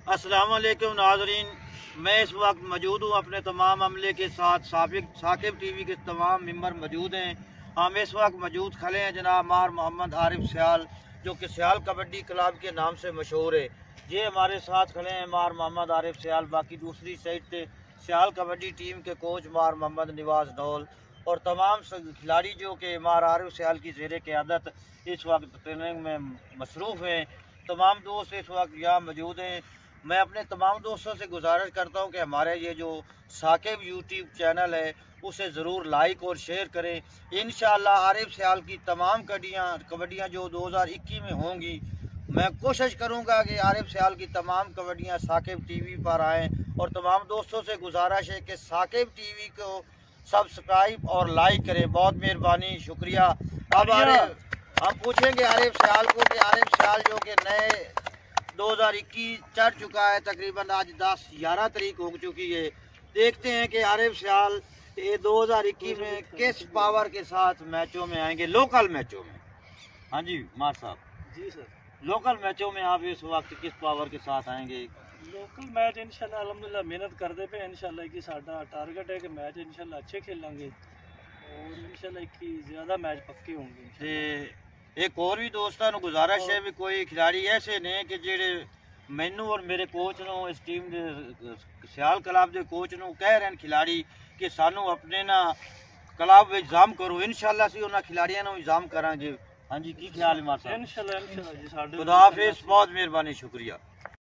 अस्सलाम वालेकुम नाजरीन, मैं इस वक्त मौजूद हूँ अपने तमाम अमले के साथ। साकिब टीवी के तमाम मेंबर मौजूद हैं। हम इस वक्त मौजूद खड़े हैं जनाब मार मोहम्मद आरिफ सियाल, जो कि सियाल कबड्डी क्लब के नाम से मशहूर है। ये हमारे साथ खड़े हैं मार मोहम्मद आरिफ सियाल। बाकी दूसरी साइड से सियाल कबड्डी टीम के कोच मार मोहम्मद निवाज नौल और तमाम खिलाड़ी जो कि मार आरिफ सियाल की ज़ेर क़यादत इस वक्त ट्रेनिंग में मसरूफ़ हैं। तमाम दोस्त इस वक्त यहाँ मौजूद हैं। मैं अपने तमाम दोस्तों से गुजारिश करता हूँ कि हमारे ये जो साकिब यूट्यूब चैनल है उसे ज़रूर लाइक और शेयर करें। इंशाअल्लाह आरिफ सियाल की तमाम कबड्डियाँ जो 2021 में होंगी, मैं कोशिश करूँगा कि आरिफ सियाल की तमाम कबड्डियाँ साकिब टीवी पर आएँ। और तमाम दोस्तों से गुजारिश है कि साकिब टीवी को सब्सक्राइब और लाइक करें। बहुत मेहरबानी, शुक्रिया। अब हम पूछेंगे आरिफ सियाल को कि आरिफ सियाल जो कि नए 2021 चढ़ चुका है, तकरीबन आज 10-11 तारीख हो चुकी है। देखते हैं कि आरिफ सियाल ये 2021 में किस पावर के साथ मैचों में आएंगे, लोकल मैचों में। हाँ जी मार साहब। जी सर, लोकल मैचों में आप इस वक्त किस पावर के साथ आएंगे? लोकल मैच इंशाल्लाह अल्हम्दुलिल्लाह मेहनत करते पे इंशाल्लाह कि साडा टारगेट है कि मैच इंशाल्लाह अच्छे खेलेंगे और इंशाल्लाह कि ज़्यादा मैच पक्के होंगे। ते एक और भी दोस्तों को गुजारिश है भी कोई खिलाड़ी ऐसे ने कि जेड़े मैनू और मेरे कोच नो इस टीम दे सियाल क्लब के कोच नो कह रहे हैं खिलाड़ी कि सानू अपने ना क्लब में इंतजाम करो। इंशाल्लाह सी उन्होंने खिलाड़ियों को इंतजाम करांगे। हाँ जी, की ख्याल है मार साहब? इंशाल्लाह जी साडे खुदा हाफिज़, बहुत मेहरबानी, शुक्रिया।